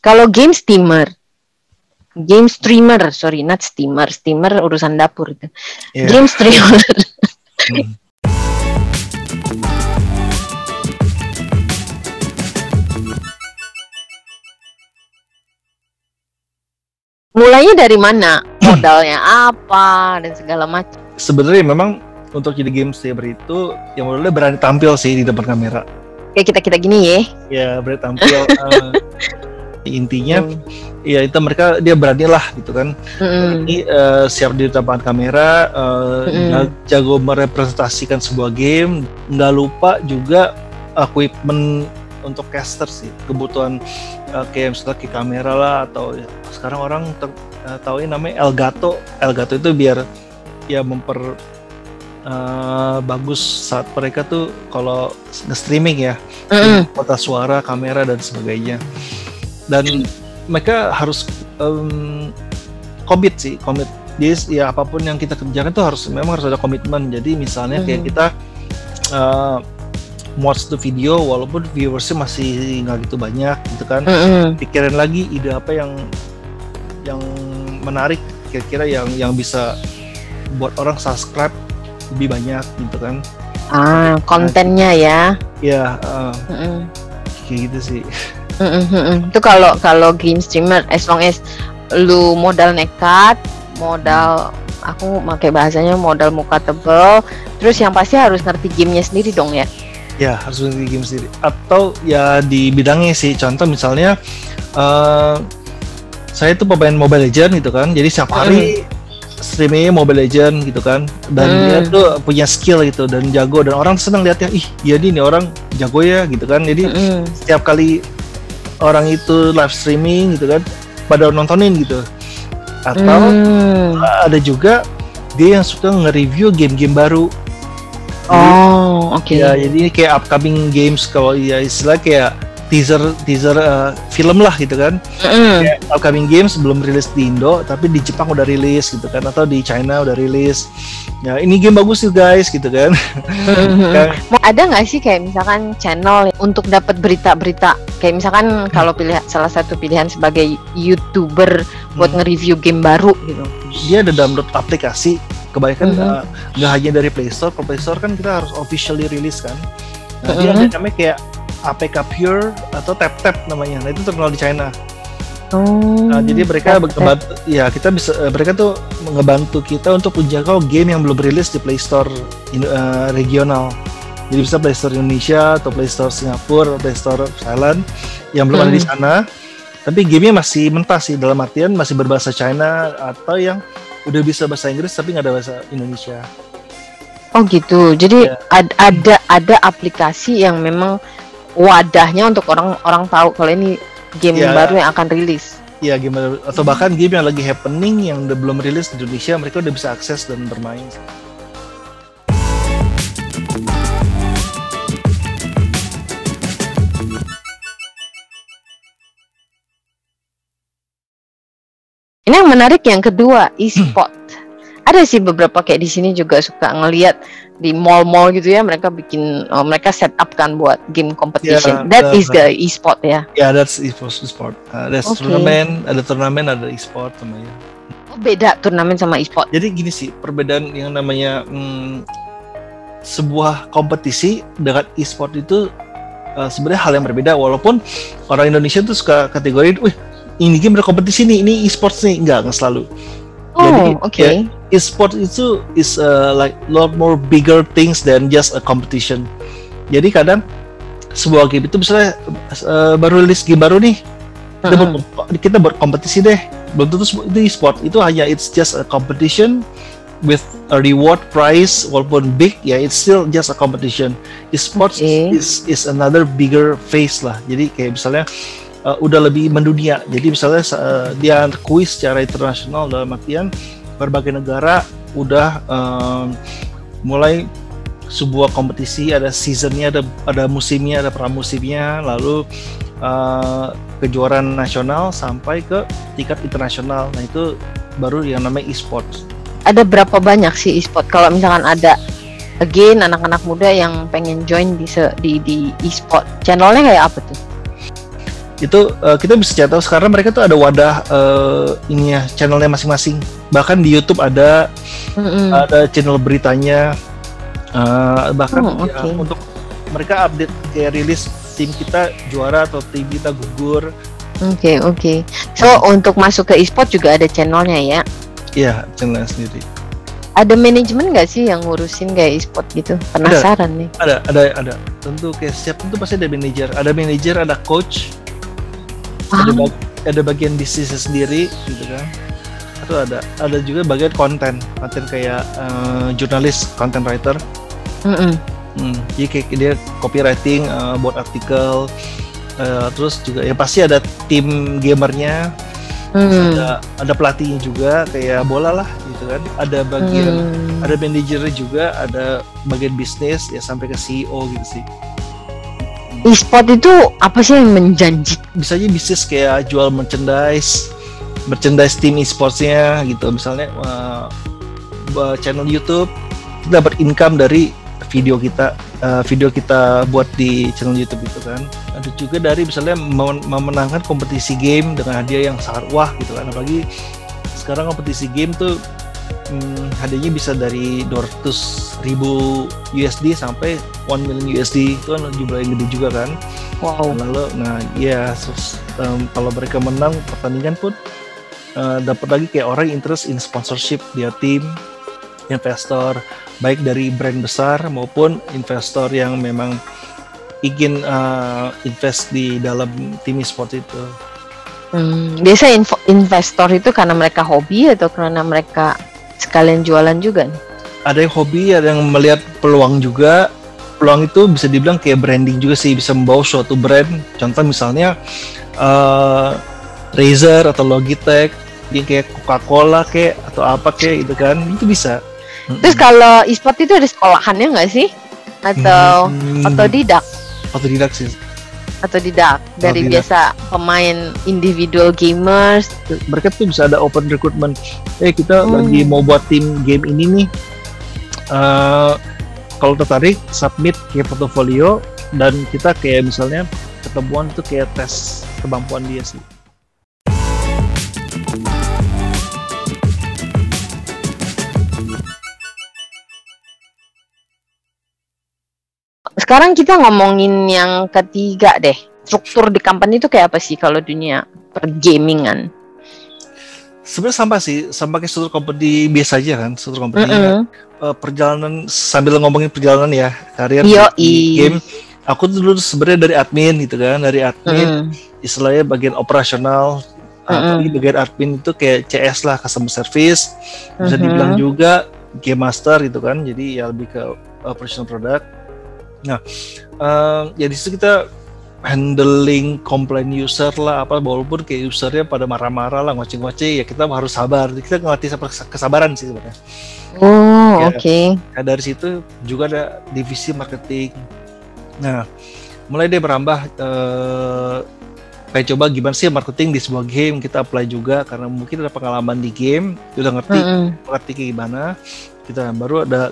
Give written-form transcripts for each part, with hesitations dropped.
Kalau game streamer, sorry, not steamer urusan dapur itu. Iya. Game streamer. Mulainya dari mana? Modalnya apa dan segala macam. Sebenarnya memang untuk jadi game streamer itu yang modalnya berani tampil sih di depan kamera. Kayak kita gini ya. Ya, berani tampil. Intinya ya itu dia berani lah gitu kan. Ini siap di depan kamera, jago merepresentasikan sebuah game, nggak lupa juga equipment untuk caster sih, kebutuhan kayak misalnya ke kamera lah, atau ya, sekarang orang tahu ini namanya Elgato itu biar ya bagus saat mereka tuh kalau nge-streaming ya, kualitas suara, kamera dan sebagainya. Dan mereka harus commit. Jadi ya apapun yang kita kerjakan tuh memang harus ada komitmen. Jadi misalnya kayak kita watch the video walaupun viewersnya masih nggak gitu banyak gitu kan, pikirin lagi ide apa yang menarik kira-kira yang bisa buat orang subscribe lebih banyak gitu kan. Kontennya ya. Ya, kayak gitu sih. Itu kalau game streamer, as long as lu modal nekat, modal aku pakai bahasanya modal muka tebel, terus yang pasti harus ngerti gamenya sendiri dong ya. Ya, harus ngerti game sendiri atau ya di bidangnya sih. Contoh misalnya saya tuh pemain Mobile Legends gitu kan, jadi setiap hari streamingnya Mobile Legends gitu kan, dan dia tuh punya skill gitu dan jago, dan orang senang lihatnya, iya nih orang jago ya gitu kan. Jadi setiap kali orang itu live streaming gitu kan, pada nontonin gitu. Atau ada juga dia yang suka nge-review game-game baru. Oke. Ya, jadi kayak upcoming games, kalau ya istilah kayak teaser film lah gitu kan. Kayak upcoming games belum rilis di Indo tapi di Jepang udah rilis gitu kan, atau di China udah rilis. Ya, ini game bagus tuh guys gitu kan. Ada nggak sih kayak misalkan channel untuk dapat berita-berita, kayak misalkan kalau salah satu pilihan sebagai YouTuber buat nge-review game baru gitu. Dia ada download aplikasi, kebanyakan nggak hanya dari Play Store. Kalau Play Store kan kita harus officially rilis kan. Nah, dia ada namanya kayak APK Pure atau Tap namanya. Nah, itu terkenal di China. Nah, jadi mereka ngebantu, ya mereka tuh ngebantu kita untuk menjangkau game yang belum rilis di Play Store regional. Jadi bisa Play Store Indonesia atau Play Store Singapura, Play Store Thailand yang belum ada di sana. Tapi gamenya masih mentah sih, dalam artian masih berbahasa China, atau yang udah bisa bahasa Inggris tapi nggak ada bahasa Indonesia. Oh gitu. Jadi ada aplikasi yang memang wadahnya untuk orang tahu kalau ini game baru yang akan rilis. Iya, game baru, atau bahkan game yang lagi happening yang udah belum rilis di Indonesia, mereka udah bisa akses dan bermain. Ini yang menarik yang kedua, e-sport. Ada sih beberapa kayak di sini juga suka ngelihat di mall-mall gitu ya, mereka bikin mereka set up kan buat game competition. That is the e-sport ya. Yeah, that's e-sport. That's turnamen, ada turnamen, ada e-sport namanya. Oh, beda turnamen sama e-sport. Jadi gini sih, perbedaan yang namanya sebuah kompetisi dengan e-sport itu sebenarnya hal yang berbeda, walaupun orang Indonesia tuh suka kategori, wih, ini game berkompetisi nih, ini e-sports nih, enggak selalu. Jadi, e-sport itu is like lot more bigger things than just a competition. Jadi kadang sebuah game itu misalnya baru rilis game baru nih, kita berkompetisi deh. Belum tentu itu e-sport, itu hanya it's just a competition with a reward prize, walaupun big ya, it's still just a competition. E-sports is another bigger phase lah. Jadi kayak misalnya udah lebih mendunia. Jadi misalnya dia kuis secara internasional, dalam artian berbagai negara udah mulai sebuah kompetisi, ada seasonnya, ada musimnya, ada pramusimnya, lalu kejuaraan nasional sampai ke tingkat internasional. Nah, itu baru yang namanya e-sports. Ada berapa banyak sih e-sport? Kalau misalkan ada anak-anak muda yang pengen join di e-sport, channelnya kayak apa tuh? itu kita bisa cari tahu sekarang mereka tuh ada wadah ininya channelnya masing-masing. Bahkan di YouTube ada channel beritanya, bahkan untuk mereka update kayak rilis tim kita juara atau tim kita gugur. Oke. So untuk masuk ke e-sport juga ada channelnya ya? Iya, channelnya sendiri. Ada manajemen nggak sih yang ngurusin kayak e-sport gitu? Penasaran nih. Ada. Tentu kayak setiap itu pasti ada manajer, ada coach, ada bagian bisnisnya sendiri gitu kan. Atau ada juga bagian konten kayak jurnalis, content writer. Jadi kayak dia copywriting, buat artikel, terus juga ya pasti ada tim gamernya. Ada pelatihnya juga kayak bola lah gitu kan, ada bagian ada manajernya juga, ada bagian bisnis ya sampai ke CEO gitu sih. E-sport itu apa sih yang menjanjikan? Bisa aja bisnis kayak jual merchandise tim e-sportsnya gitu, misalnya channel YouTube kita dapat income dari video kita buat di channel YouTube itu kan. Ada juga dari misalnya memenangkan kompetisi game dengan hadiah yang sangat wah gitu kan. Apalagi sekarang kompetisi game tuh hadiahnya bisa dari 200.000 USD sampai 1 million USD, itu kan jumlah yang gede juga kan. Wow. Lalu kalau mereka menang pertandingan pun dapat lagi kayak orang interest in sponsorship dia tim, investor baik dari brand besar maupun investor yang memang ingin invest di dalam tim e-sport itu. Biasa investor itu karena mereka hobi atau karena mereka sekalian jualan juga nih? Ada yang hobi, ada yang melihat peluang juga. Peluang itu bisa dibilang kayak branding juga sih, bisa membawa suatu brand. Contoh misalnya Razer atau Logitech, dia kayak Coca-Cola kayak atau apa kayak gitu kan, itu bisa. Terus kalau e-sport itu ada sekolahannya nggak sih? Atau otodidak? Otodidak sih. Otodidak dari biasa pemain individual gamers. Mereka tuh bisa ada open recruitment. Kita lagi mau buat tim game ini nih. Kalau tertarik, submit kayak portofolio dan kita kayak misalnya ketemuan itu kayak tes kemampuan dia sih. Sekarang kita ngomongin yang ketiga deh. Struktur di company itu kayak apa sih kalau dunia pergamingan? Sebenarnya sama kayak struktur company biasa aja kan, struktur company perjalanan sambil ngomongin perjalanan ya, karir di game. Aku dulu sebenarnya dari admin gitu kan, istilahnya bagian operasional. Bagian admin itu kayak CS lah, customer service, bisa dibilang juga game master gitu kan, jadi ya lebih ke operational product. Nah, ya di situ kita handling komplain user lah, apa walaupun kayak usernya pada marah-marah lah, ngoceh-ngoceh, ya kita harus sabar. Kita ngelatih kesabaran sih sebenarnya. Oke. Nah, dari situ juga ada divisi marketing. Nah, mulai deh berambah kayak coba gimana sih marketing di sebuah game, kita apply juga karena mungkin ada pengalaman di game, udah ngerti kayak gimana. Kita baru ada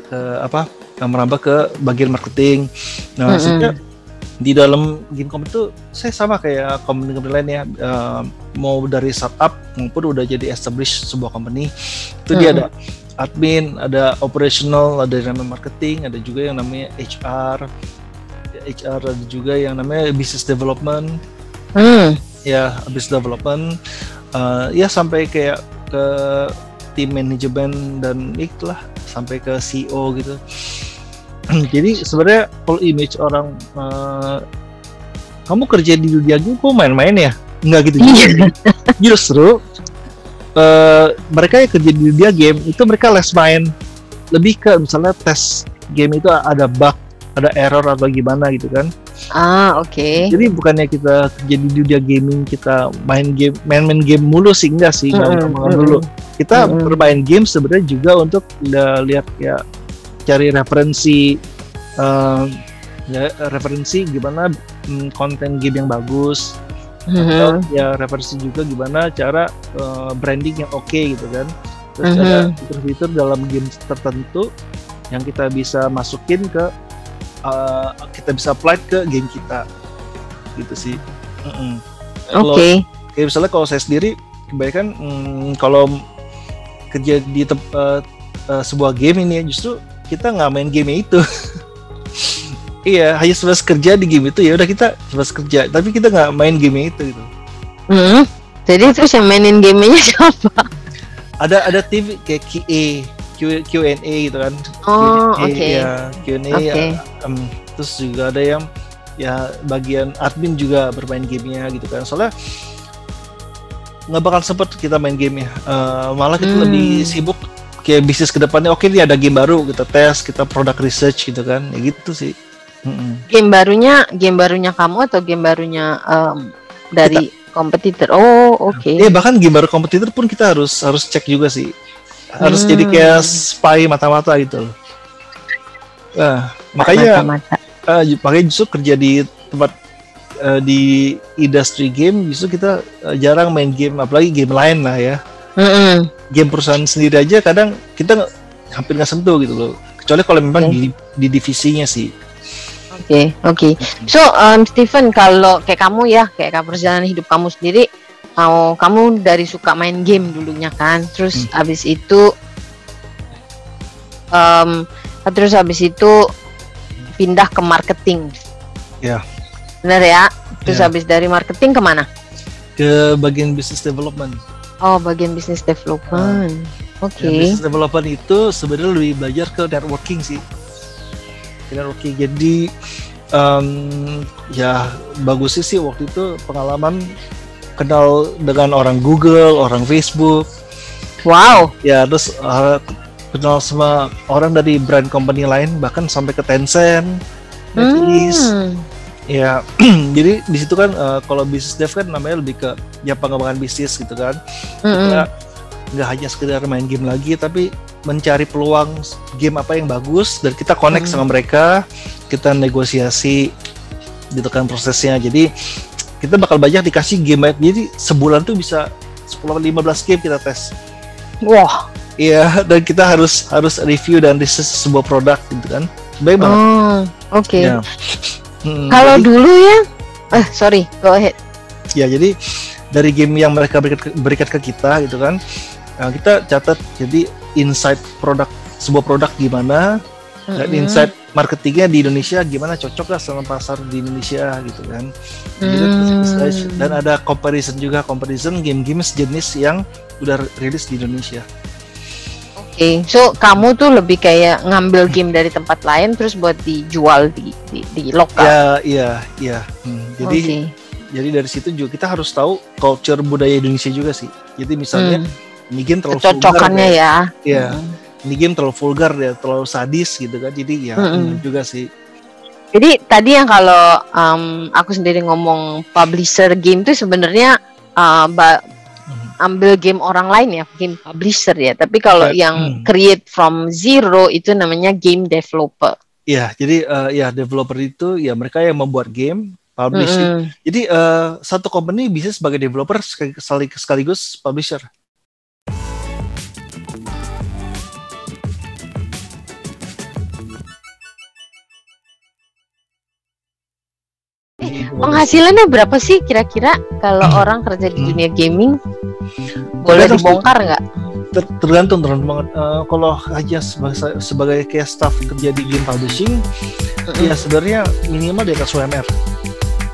merambah ke bagian marketing. Nah, maksudnya di dalam Gamecom itu saya sama kayak company lain ya, mau dari startup maupun udah jadi established sebuah company, itu dia ada admin, ada operational, ada yang namanya marketing, ada juga yang namanya HR, ada juga yang namanya business development. Ya, business development, ya sampai kayak ke tim manajemen dan itulah sampai ke CEO gitu. Jadi sebenarnya kalau image orang kamu kerja di dunia game kok main-main ya? Enggak gitu juga. Justru mereka yang kerja di dunia game itu mereka less main, lebih ke misalnya tes game itu ada bug, ada error atau gimana gitu kan. Oke. Jadi bukannya kita kerja di dunia gaming kita main game mulu sih, enggak sih, enggak dulu. Kita bermain game sebenarnya juga untuk lihat ya, cari referensi gimana konten game yang bagus, atau ya referensi juga gimana cara branding yang oke gitu kan. Terus ada fitur-fitur dalam game tertentu yang kita bisa masukin ke kita bisa apply ke game kita gitu sih. Oke. Kayak misalnya kalau saya sendiri kebanyakan kalau kerja di sebuah game ini ya, justru kita nggak main game itu. Iya, hanya sebatas kerja di game itu, ya udah kita sebatas kerja, tapi kita nggak main game itu gitu. Jadi terus yang mainin gamenya siapa? Ada tim kayak Q&A gitu kan. Oke. Ya, Q&A. Okay. Terus juga ada yang ya bagian admin juga bermain gamenya gitu kan. Soalnya nggak bakal sempet kita main game ya. Malah kita lebih sibuk kayak bisnis kedepannya. Oke, ini ada game baru, kita tes, kita product research gitu kan. Ya gitu sih. Game barunya kamu atau game barunya dari kompetitor? Oke. Bahkan game baru kompetitor pun kita harus cek juga sih. Harus jadi kayak spy mata-mata gitu loh. Makanya justru kerja di tempat di industri game justru kita jarang main game, apalagi game lain lah ya. Game perusahaan sendiri aja kadang kita hampir nggak sentuh gitu loh, kecuali kalau memang di divisinya sih. Oke. So Steven, kalau kayak kamu ya, kayak perjalanan hidup kamu sendiri, kamu dari suka main game dulunya kan, terus abis itu pindah ke marketing. Ya. Benar ya? Terus habis dari marketing kemana? Ke bagian business development. Bagian business development. Oke. Business development itu sebenarnya lebih belajar ke networking sih. Networking. Jadi ya bagusnya sih waktu itu pengalaman kenal dengan orang Google, orang Facebook. Wow. Ya, terus kenal sama orang dari brand company lain, bahkan sampai ke Tencent, NetEase. Ya, jadi di situ kan kalau business dev kan namanya lebih ke ya pengembangan bisnis gitu kan. Kita nggak hanya sekedar main game lagi, tapi mencari peluang game apa yang bagus dan kita connect sama mereka, kita negosiasi gitu kan prosesnya. Jadi kita bakal banyak dikasih game, jadi sebulan tuh bisa 10-15 game kita tes. Wah. Iya, dan kita harus review dan research sebuah produk gitu kan. Baik banget. Oke. Ya. Kalau dulu ya, sorry, go ahead. Ya, jadi dari game yang mereka berikan ke kita gitu kan, kita catat jadi insight sebuah produk gimana, dan insight marketingnya di Indonesia gimana, cocok lah sama pasar di Indonesia gitu kan. Dan ada comparison game-game sejenis yang udah rilis di Indonesia. Oke, so kamu tuh lebih kayak ngambil game dari tempat lain terus buat dijual di lokal. Iya. Jadi dari situ juga kita harus tahu culture budaya Indonesia juga sih. Jadi misalnya ini game terlalu vulgar ya. Iya. Ini game terlalu vulgar ya, terlalu sadis gitu kan. Jadi ya juga sih. Jadi tadi yang kalau aku sendiri ngomong publisher game tuh sebenarnya ambil game orang lain ya, game publisher ya. Tapi kalau yang create from zero itu namanya game developer. Iya, jadi developer itu ya mereka yang membuat game, publishing. Jadi satu company bisa sebagai developer sekaligus publisher. Penghasilannya berapa sih kira-kira kalau orang kerja di dunia gaming? Boleh dibongkar nggak? Tergantung banget. Kalau aja sebagai kayak staff kerja di game publishing, ya sebenarnya minimal di atas UMR.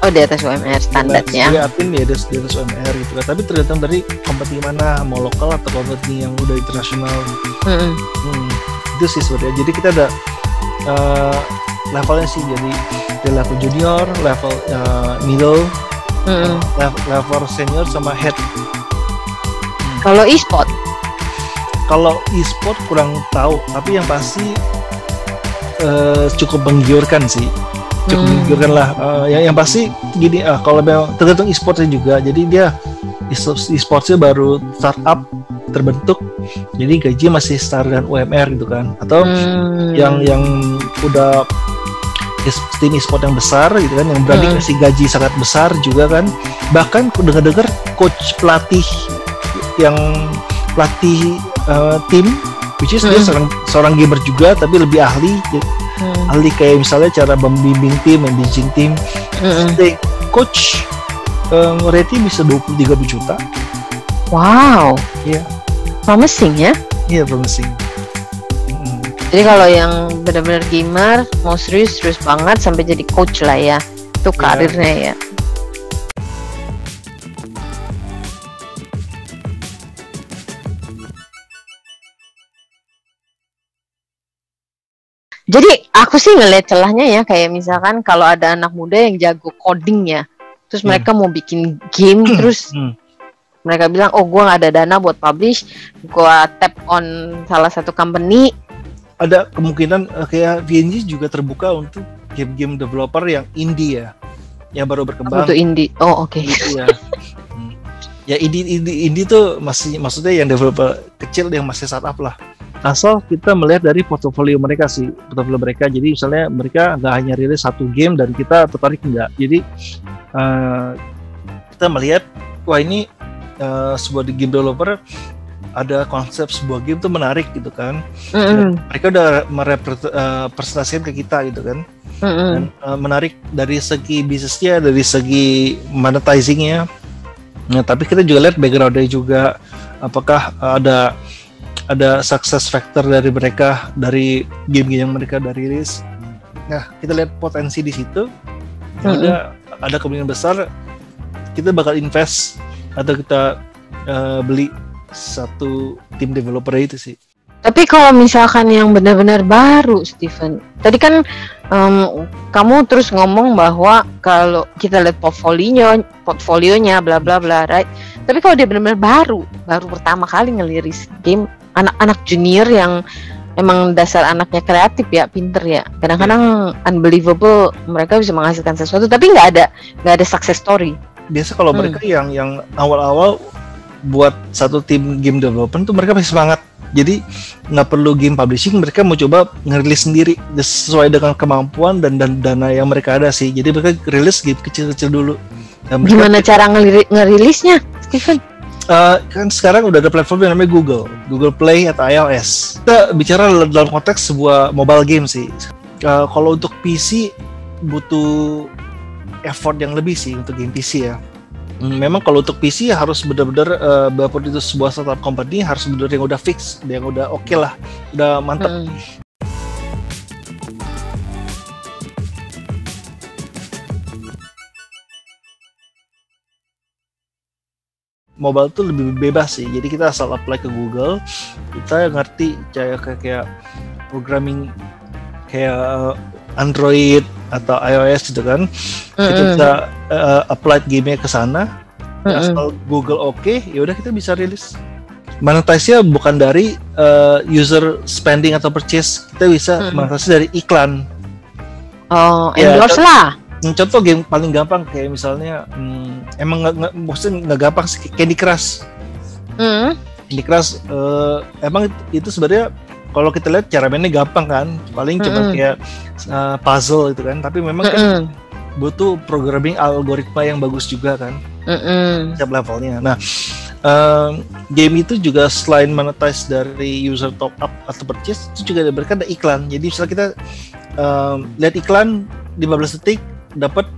Oh, di atas UMR standarnya. Sebagai admin di atas UMR gitu kan. Tapi tergantung dari company mana, mau lokal atau company yang udah internasional. Itu sih sebenarnya. Jadi kita ada levelnya sih, jadi di level junior, level middle, level senior sama head. Kalau e-sport? Kalau e-sport kurang tahu, tapi yang pasti cukup menggiurkan sih, menggiurkan lah. Yang pasti gini, kalau memang tergantung e-sportnya juga. Jadi dia e-sportnya baru startup terbentuk, jadi gaji masih setara dengan UMR gitu kan. Atau yang udah tim e-sport yang besar gitu kan, yang berani kasih gaji sangat besar juga kan. Bahkan dengar coach pelatih yang pelatih tim, which is dia seorang gamer juga tapi lebih ahli kayak misalnya cara membimbing tim, managing tim. Coach rating bisa 20-30 juta. Wow. Iya. Promising ya? Iya, promising. Jadi kalau yang benar-benar gamer mau serius banget sampai jadi coach lah ya, itu karirnya ya. Jadi aku sih ngeliat celahnya ya, kayak misalkan kalau ada anak muda yang jago coding ya, terus mereka mau bikin game, terus mereka bilang, oh gue nggak ada dana buat publish, gue tap on salah satu company. Ada kemungkinan kayak VNG juga terbuka untuk game-game developer yang indie ya, yang baru berkembang. Untuk indie, oh oke. Ya. Ya indie tuh masih, maksudnya yang developer kecil yang masih startup lah. Asal kita melihat dari portofolio mereka sih, portofolio mereka. Jadi misalnya mereka nggak hanya rilis satu game dan kita tertarik, enggak. Jadi kita melihat, wah ini sebuah game developer ada konsep sebuah game tuh menarik gitu kan. Mereka udah merepresentasikan ke kita gitu kan. Dan menarik dari segi bisnisnya, dari segi monetizingnya. Nah, tapi kita juga lihat backgroundnya juga, apakah ada success factor dari mereka, dari game yang mereka dari rilis. Nah, kita lihat potensi di situ. Ada kemungkinan besar kita bakal invest atau kita beli satu tim developer itu sih. Tapi kalau misalkan yang benar-benar baru, Steven, tadi kan kamu terus ngomong bahwa kalau kita lihat portfolionya, bla bla bla, right? Tapi kalau dia benar-benar baru pertama kali ngeliris game, anak-anak junior yang emang dasar anaknya kreatif ya, pinter ya, kadang-kadang unbelievable mereka bisa menghasilkan sesuatu, tapi nggak ada success story. Biasa kalau mereka yang awal-awal buat satu tim game development tuh mereka masih semangat, jadi nggak perlu game publishing, mereka mau coba ngerilis sendiri sesuai dengan kemampuan dan dana yang mereka ada sih. Jadi mereka rilis game kecil-kecil dulu. Gimana cara ngerilisnya, Steven? Kan sekarang udah ada platform yang namanya Google Play atau iOS. Kita bicara dalam konteks sebuah mobile game sih. Kalau untuk PC butuh effort yang lebih sih untuk game PC ya. Memang kalau untuk PC harus benar-benar walaupun itu sebuah startup company harus benar yang udah fix, yang udah oke lah, udah mantap. Mobile tuh lebih bebas sih, jadi kita asal apply ke Google, kita ngerti kayak programming kayak Android atau iOS gitu kan, kita bisa apply game-nya ke sana, asal Google oke, ya udah kita bisa rilis. Monetize-nya bukan dari user spending atau purchase, kita bisa monetize dari iklan. Oh, endorse lah. Contoh game paling gampang kayak misalnya emang maksudnya nggak gampang sih, Candy Crush. Candy Crush emang itu sebenarnya kalau kita lihat cara mainnya gampang kan, paling cuma kayak puzzle gitu kan, tapi memang kan butuh programming algoritma yang bagus juga kan, setiap levelnya. Nah, game itu juga selain monetize dari user top up atau purchase, itu juga ada iklan. Jadi misalnya kita lihat iklan 15 detik dapat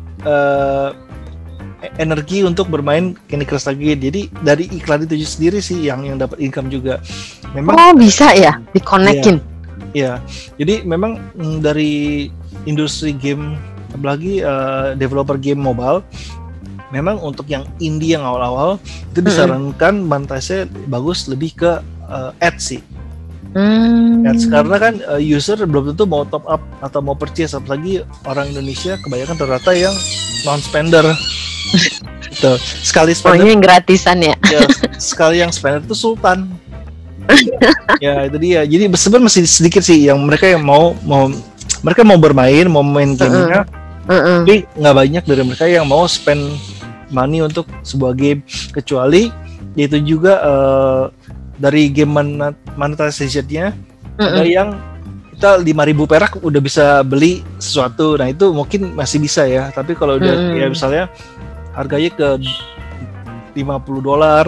energi untuk bermain Candy Crush lagi. Jadi dari iklan itu sendiri sih yang dapat income juga. Memang bisa ya dikonekin. Iya. Jadi memang dari industri game, apalagi developer game mobile, memang untuk yang indie yang awal-awal itu disarankan monetize-nya bagus lebih ke ads sih. Ads, karena kan user belum tentu mau top up atau mau purchase, apalagi orang Indonesia kebanyakan ternyata yang non spender. Gitu. Sekali spender yang gratisan ya. Ya, sekali yang spender itu sultan. Ya itu dia. Jadi sebenarnya masih sedikit sih yang mereka mau bermain, mau main gamenya, tapi nggak banyak dari mereka yang mau spend money untuk sebuah game, kecuali itu juga dari game monetization-nya ada yang kita 5.000 perak udah bisa beli sesuatu. Nah itu mungkin masih bisa ya, tapi kalau udah ya misalnya harganya ke $50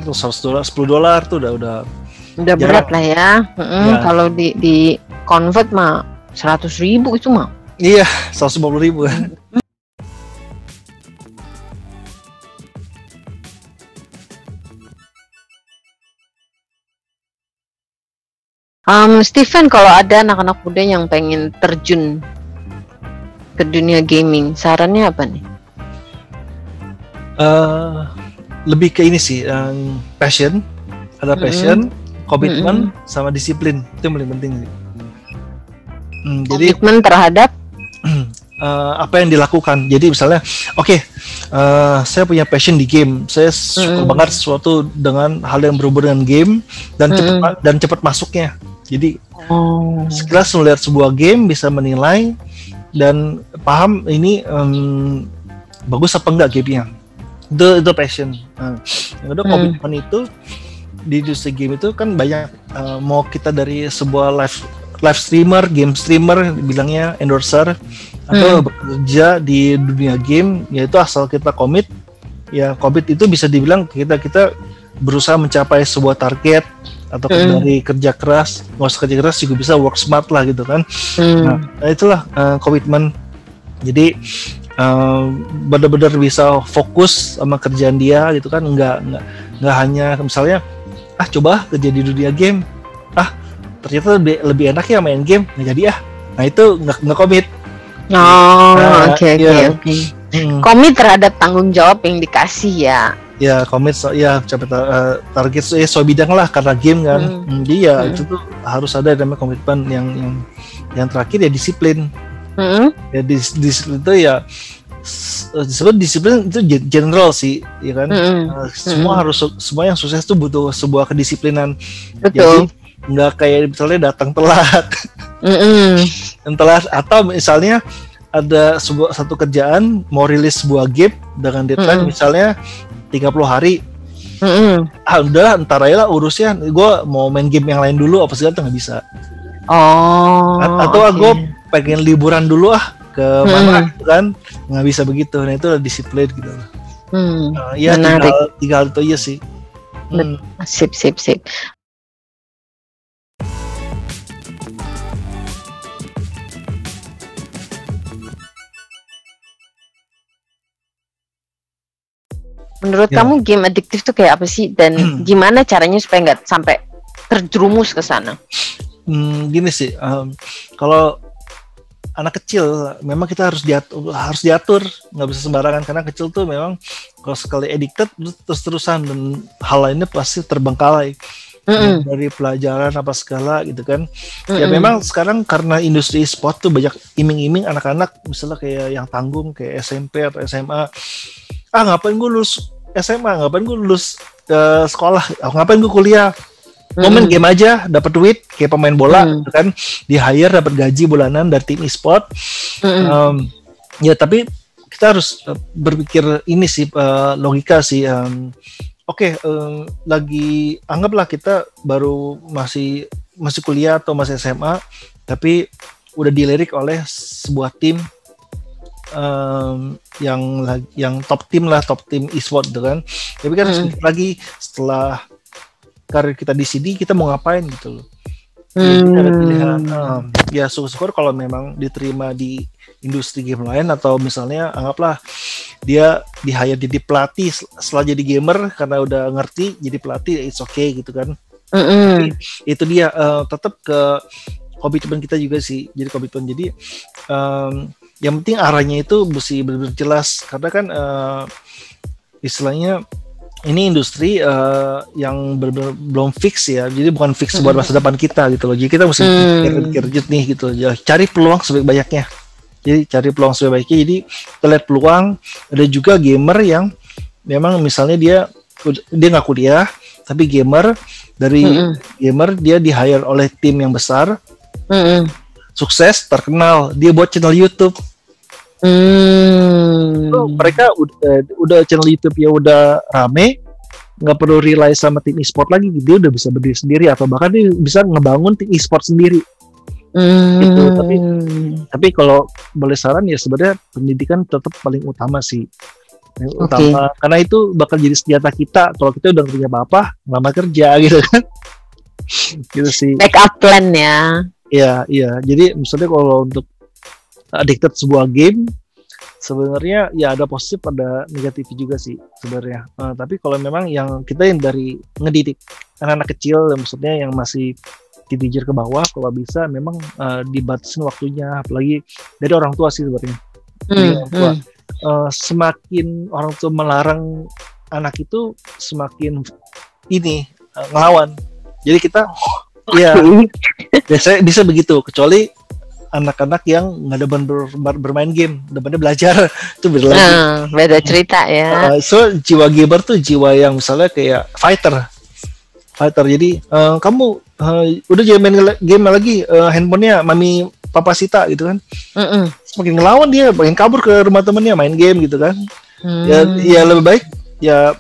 atau $100, $10 tuh udah berat lah ya. Kalau di convert mah 100.000 itu mah. Iya, 150.000 kan. Steven, kalau ada anak-anak muda yang pengen terjun ke dunia gaming, sarannya apa nih? Lebih ke ini sih, passion, ada passion, komitmen, sama disiplin, itu yang paling penting sih. Jadi komitmen terhadap apa yang dilakukan. Jadi misalnya, saya punya passion di game, saya suka banget sesuatu dengan hal yang berhubungan dengan game dan cepat masuknya. Jadi sekilas melihat sebuah game bisa menilai dan paham ini bagus apa enggak gamenya. Itu passion. Yang kedua komitmen itu di industri game itu kan banyak, mau kita dari sebuah live streamer, game streamer, bilangnya endorser, atau bekerja di dunia game, yaitu asal kita komit, ya komit itu bisa dibilang kita berusaha mencapai sebuah target atau dari kerja keras, nggak usah kerja keras juga bisa work smart lah gitu kan. Nah itulah komitmen. Jadi benar-benar bisa fokus sama kerjaan dia gitu kan, nggak hanya misalnya coba kerja di dunia game, ternyata lebih enak ya main game, nggak jadi nah itu nggak komit. Oke. Komit terhadap tanggung jawab yang dikasih ya. Ya komit, target so bidang lah karena game kan. Jadi ya itu tuh harus ada namanya komitmen. Yang terakhir ya disiplin. Ya disiplin itu ya disebut disiplin itu general sih, ya kan. Semua yang sukses tuh butuh sebuah kedisiplinan. Betul. Jadi nggak kayak misalnya datang telat, telat, atau misalnya ada satu kerjaan mau rilis sebuah game dengan deadline misalnya 30 hari. Udah ntar aja lah urusnya, gue mau main game yang lain dulu apa segala, nggak bisa. Atau gue pengen liburan dulu ke mana gitu kan, nggak bisa begitu. Nah itu adalah disiplin gitu. Ya tinggal itu aja sih. Sip. Menurut kamu game adiktif tuh kayak apa sih, dan gimana caranya supaya nggak sampai terjerumus ke sana? Gini sih, kalau anak kecil memang kita harus diatur, nggak bisa sembarangan, karena kecil tuh memang kalau sekali addicted terus-terusan dan hal lainnya pasti terbengkalai. Dari pelajaran apa segala gitu kan. Ya memang sekarang karena industri e-sport tuh banyak iming-iming anak-anak, misalnya kayak yang tanggung kayak SMP atau SMA. Ngapain gue lulus SMA, ngapain gue lulus sekolah, ngapain gue kuliah, main game aja dapat duit kayak pemain bola gitu kan, di hire dapat gaji bulanan dari tim e-sport. Ya tapi kita harus berpikir ini sih, logika sih. Lagi anggaplah kita baru masih kuliah atau masih SMA, tapi udah dilirik oleh sebuah tim yang top tim e-sport gitu kan. Tapi kan lagi setelah karir kita di sini kita mau ngapain gitu loh. Jadi ada pilihan. Ya syukur kalau memang diterima di industri game lain, atau misalnya anggaplah dia di-hire jadi pelatih setelah jadi gamer karena udah ngerti jadi pelatih, it's okay gitu kan. Tapi itu dia tetap ke komitmen kita juga sih. Jadi komitmen, jadi yang penting arahnya itu mesti benar-benar jelas, karena kan istilahnya ini industri yang benar-benar belum fix ya, jadi bukan fix buat masa depan kita gitu loh. Jadi kita mesti pikir nih gitu loh, cari peluang sebaik-banyaknya. Jadi cari peluang sebaik-baiknya. Jadi kita lihat peluang. Ada juga gamer yang memang misalnya dia nggak kuliah tapi gamer, dari gamer dia di-hire oleh tim yang besar, sukses, terkenal, dia buat channel YouTube. Mereka udah channel YouTube ya udah rame, nggak perlu rely sama tim e-sport lagi, dia udah bisa berdiri sendiri, atau bahkan dia bisa ngebangun tim e-sport sendiri. Gitu. Tapi kalau boleh saran ya sebenarnya pendidikan tetap paling utama sih. Utama, karena itu bakal jadi senjata kita kalau kita udah nggak punya apa-apa, ngelamar kerja gitu kan. Gitu sih. Backup plan ya. Iya. Jadi misalnya kalau untuk addicted sebuah game, sebenarnya ya ada positif, ada negatif juga sih sebenarnya. Tapi kalau memang yang kita yang dari ngedidik anak-anak kecil, maksudnya yang masih teenager ke bawah kalau bisa memang dibatasin waktunya, apalagi dari orang tua sih sebenarnya. Orang tua. Semakin orang tua melarang anak itu semakin ini ngelawan. Jadi kita ya biasanya bisa begitu, kecuali anak-anak yang nggak ada bermain game, depannya belajar itu beda lagi. Beda cerita ya. So jiwa gamer tuh jiwa yang misalnya kayak fighter. Jadi kamu udah jangan main game lagi, handphonenya mami papa sita gitu kan. Semakin ngelawan dia, makin kabur ke rumah temennya main game gitu kan. Ya lebih baik ya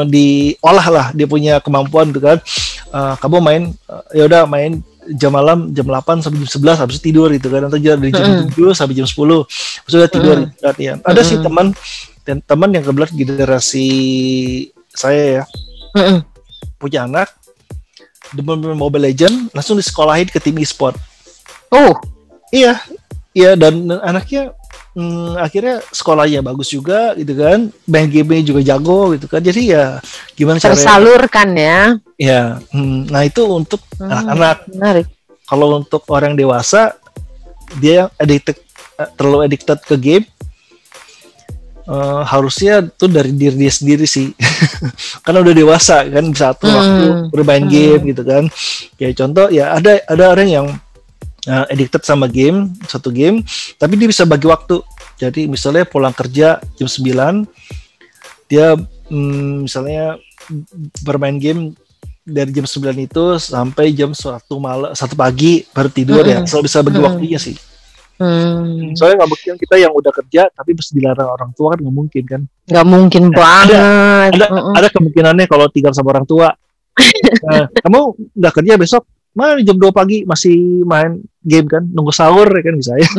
diolah lah dia punya kemampuan gitu kan. Kamu main ya udah main jam malam jam 8 sampai jam 11 habis itu tidur gitu kan, atau dari jam 7 sampai jam 10 sudah tidur gitu kan, ya. Ada sih teman yang kebetulan generasi saya ya, punya anak demen Mobile Legend, langsung disekolahin ke tim e-sport. Iya dan anaknya akhirnya sekolahnya bagus juga gitu kan, main game juga jago gitu kan, jadi ya gimana caranya tersalurkan ya. Nah itu untuk anak-anak. Menarik. Kalau untuk orang dewasa dia terlalu addicted ke game, harusnya tuh dari diri dia sendiri sih. Karena udah dewasa kan, bisa atur waktu bermain game gitu kan. Kayak contoh ya ada orang yang addicted sama satu game, tapi dia bisa bagi waktu. Jadi misalnya pulang kerja jam 9, dia misalnya bermain game dari jam 9 itu sampai jam 1 pagi baru tidur ya. Selalu bisa bagi waktunya sih. Soalnya nggak mungkin kita yang udah kerja tapi mesti dilarang orang tua, kan nggak mungkin kan. Nggak mungkin banget. Ada kemungkinannya kalau tinggal sama orang tua. Kamu nggak kerja besok, mana jam 2 pagi masih main game kan, nunggu sahur ya kan, bisa ya.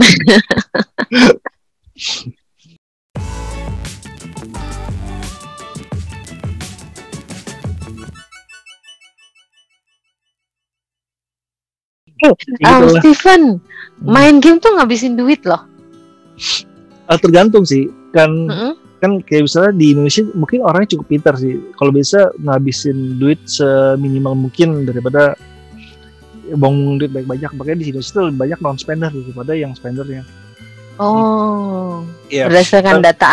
Steven, main game tuh ngabisin duit loh. Tergantung sih kan. Kan kayak misalnya di Indonesia mungkin orangnya cukup pintar sih, kalau bisa ngabisin duit seminimal mungkin daripada buang duit banyak. Makanya di Indonesia tuh lebih banyak non spender daripada yang spendernya. Berdasarkan data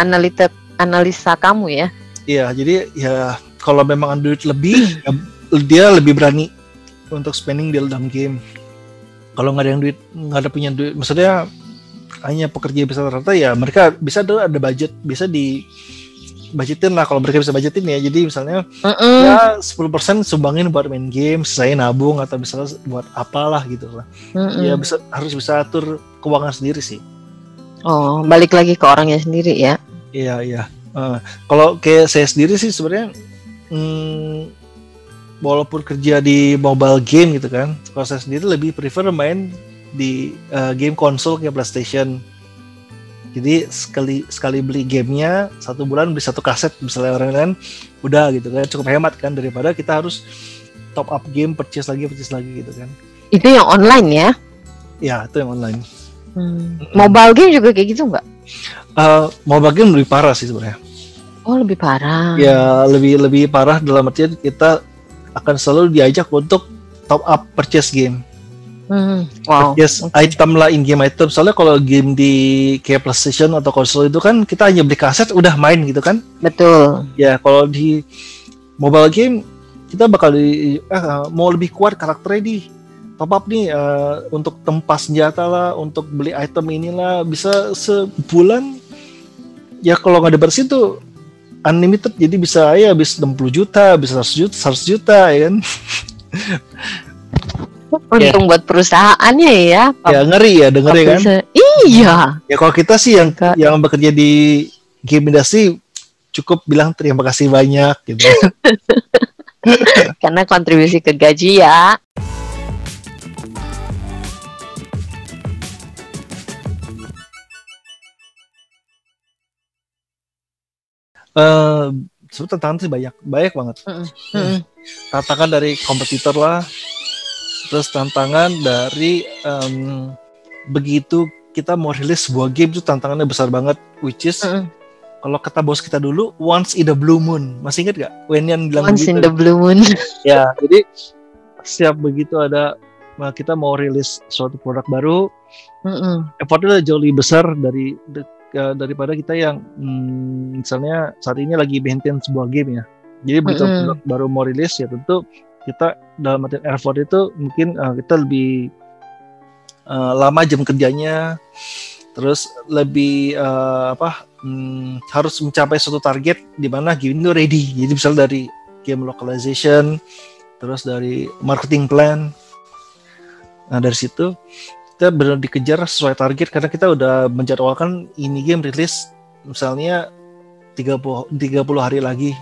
analisa kamu ya. Iya, jadi ya kalau memang ada duit lebih dia lebih berani untuk spending di dalam game. Kalau nggak ada punya duit, maksudnya hanya pekerja bisa rata ya, mereka bisa tuh ada budget, bisa budgetin lah kalau mereka bisa budgetin ya. Jadi misalnya ya 10% sumbangin buat main game, saya nabung atau misalnya buat apalah gitu lah. Ya harus bisa atur keuangan sendiri sih. Balik lagi ke orangnya sendiri ya. Iya. Kalau kayak saya sendiri sih sebenarnya walaupun kerja di mobile game gitu kan, kalau saya sendiri lebih prefer main di game konsol kayak PlayStation. Jadi sekali beli gamenya 1 bulan beli 1 kaset misalnya, orang lain udah gitu kan, cukup hemat kan, daripada kita harus top up game, purchase lagi gitu kan. Itu yang online ya? Ya itu yang online. Mobile game juga kayak gitu nggak? Mobile game lebih parah sih sebenarnya. Lebih parah. Ya lebih parah dalam artian kita akan selalu diajak untuk top up purchase game. Purchase item lah, in game item. Soalnya kalau game di kayak PlayStation atau konsol itu kan kita hanya beli kaset udah main gitu kan. Betul. Ya kalau di mobile game kita bakal mau lebih kuat karakternya di top up nih, untuk tempas senjata lah, untuk beli item inilah, bisa sebulan ya kalau nggak dibersihin tuh unlimited, jadi bisa ya habis 60 juta, bisa 100 juta ya kan. Untung buat perusahaannya ya. Ya ngeri ya dengernya kan. Iya. Ya kalau kita sih yang bekerja di game industry cukup bilang terima kasih banyak gitu. Karena kontribusi ke gaji ya. Sebenarnya tantangan sih banyak banget. Tantangan dari kompetitor lah, terus tantangan dari begitu kita mau rilis sebuah game itu tantangannya besar banget, which is kalau kata bos kita dulu, once in the blue moon. Masih ingat gak? When yang bilang once in the blue moon. Ya, jadi setiap begitu ada kita mau rilis suatu produk baru, effortnya jauh lebih besar daripada kita yang misalnya saat ini lagi maintain sebuah game ya. Jadi begitu produk baru mau rilis ya tentu kita dalam artian effort itu mungkin kita lebih lama jam kerjanya, terus lebih harus mencapai suatu target di mana game itu ready. Jadi misalnya dari game localization, terus dari marketing plan. Nah dari situ kita benar dikejar sesuai target karena kita udah menjadwalkan ini game rilis misalnya 30 hari lagi.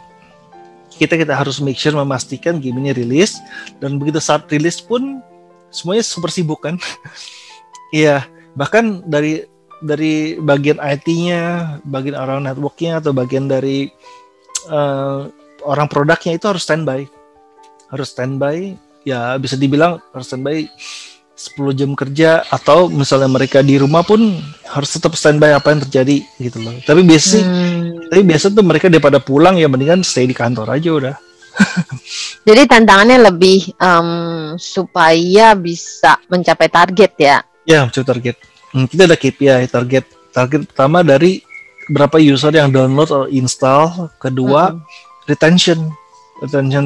Kita harus make sure memastikan game ini rilis, dan begitu saat rilis pun semuanya super sibuk kan. Iya, bahkan dari bagian IT-nya, bagian orang network-nya atau bagian dari orang produknya itu harus standby. Ya bisa dibilang harus standby 10 jam kerja, atau misalnya mereka di rumah pun harus tetap standby apa yang terjadi gitu loh. Tapi biasa tuh mereka daripada pulang ya mendingan stay di kantor aja udah. Jadi tantangannya lebih supaya bisa mencapai target ya. Ya, mencapai target. Kita ada KPI, target pertama dari berapa user yang download atau install, kedua retention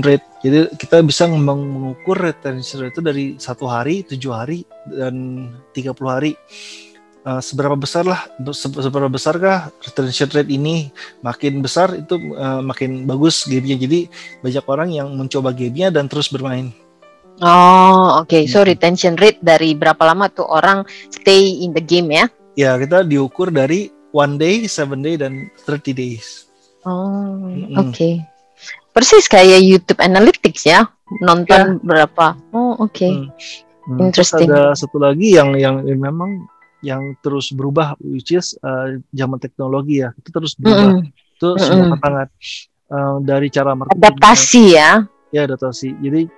rate. Jadi kita bisa mengukur retention rate itu dari 1 hari, 7 hari, dan 30 hari. Seberapa besarkah retention rate ini? Makin besar itu makin bagus gamenya. Jadi banyak orang yang mencoba gamenya dan terus bermain. Oh, oke. So retention rate dari berapa lama tuh orang stay in the game ya? Ya, kita diukur dari 1 day, 7 day, dan 30 days. Oh, oke. Persis kayak YouTube Analytics ya, nonton berapa. Oh, oke. Interesting. Terus ada satu lagi yang memang yang terus berubah, which is zaman teknologi ya, itu terus berubah. Itu semua tantangan dari cara marketing. Adaptasi ya. Ya, adaptasi. Jadi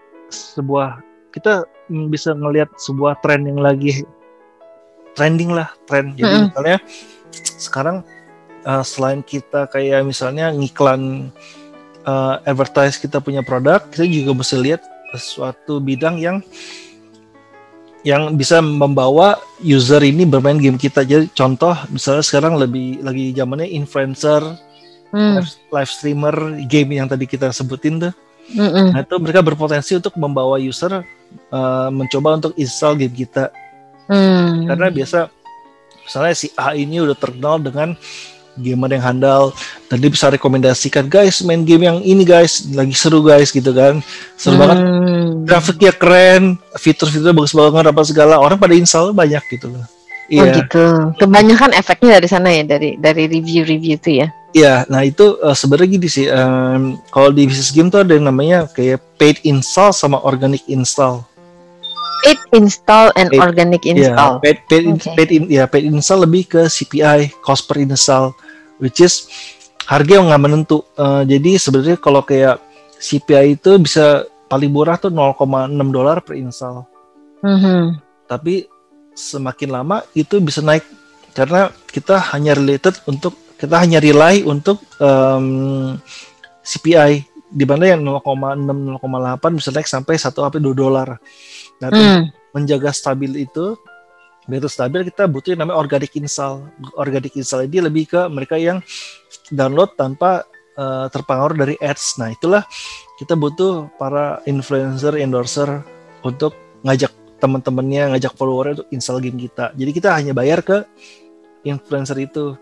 kita bisa ngelihat sebuah tren yang lagi trending lah, tren. Jadi misalnya sekarang selain kita kayak misalnya ngiklan advertise kita punya produk, kita juga mesti lihat suatu bidang yang bisa membawa user ini bermain game kita. Jadi contoh misalnya sekarang lagi zamannya influencer, live streamer game yang tadi kita sebutin tuh. Nah itu mereka berpotensi untuk membawa user mencoba untuk install game kita. Karena biasa misalnya si A ini udah terkenal dengan gamer yang handal, dan dia bisa rekomendasikan, guys main game yang ini guys, lagi seru guys gitu kan, seru banget, grafiknya keren, fitur-fiturnya bagus banget, apa segala, orang pada install banyak gitu loh. Oh gitu, kebanyakan efeknya dari sana ya, dari review-review itu ya. Iya, nah itu sebenarnya gini sih, kalau di bisnis game tuh ada yang namanya kayak paid install sama organic install. Paid install and organic install. Paid install lebih ke CPI, cost per install, which is harga yang nggak menentu. Jadi sebenarnya kalau kayak CPI itu bisa paling murah tuh $0.6 per install. Tapi semakin lama itu bisa naik karena kita hanya rely untuk CPI, di mana yang 0,6, 0,8 bisa naik sampai $1-2. Nah, menjaga stabil itu, biar stabil kita butuh yang namanya organic install. Organic install ini lebih ke mereka yang download tanpa terpengaruh dari ads. Nah, itulah kita butuh para influencer, endorser untuk ngajak teman-temannya, ngajak followernya untuk install game kita. Jadi kita hanya bayar ke influencer itu.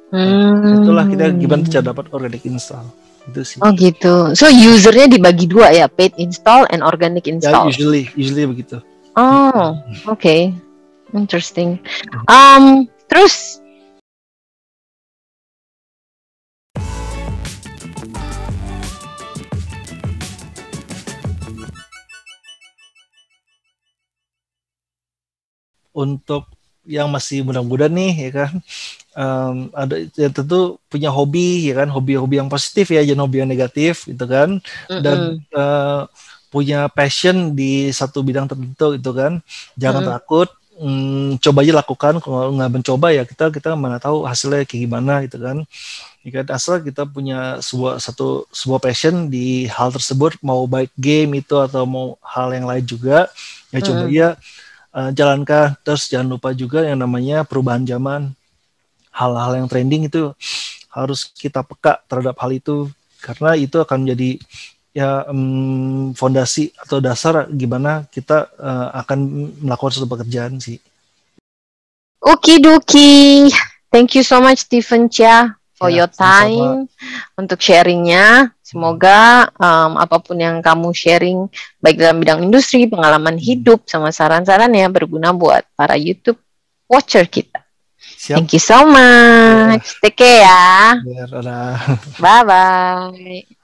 Itulah kita gimana cara dapat organic install. Itu sih. Oh gitu. So usernya dibagi dua ya, paid install and organic install. Ya, usually begitu. Oh, okay. Interesting. Terus untuk yang masih muda-muda nih ya kan, ada ya tentu punya hobi ya kan, hobi-hobi yang positif ya, jangan hobi yang negatif gitu kan, dan punya passion di satu bidang tertentu gitu kan, jangan takut coba aja lakukan. Kalau nggak mencoba ya kita mana tahu hasilnya kayak gimana gitu kan. Jika asal kita punya sebuah passion di hal tersebut, mau baik game itu atau mau hal yang lain juga, ya coba ya jalankan. Terus jangan lupa juga yang namanya perubahan zaman, hal-hal yang trending itu harus kita peka terhadap hal itu, karena itu akan menjadi ya fondasi atau dasar gimana kita akan melakukan suatu pekerjaan sih. Okidoki, thank you so much Stephen Chia for your time sama-sama. untuk sharingnya. Semoga apapun yang kamu sharing, baik dalam bidang industri, pengalaman hidup, sama saran-sarannya berguna buat para YouTube watcher kita. Siap. Thank you so much. Take care ya. Biar ada. Bye-bye.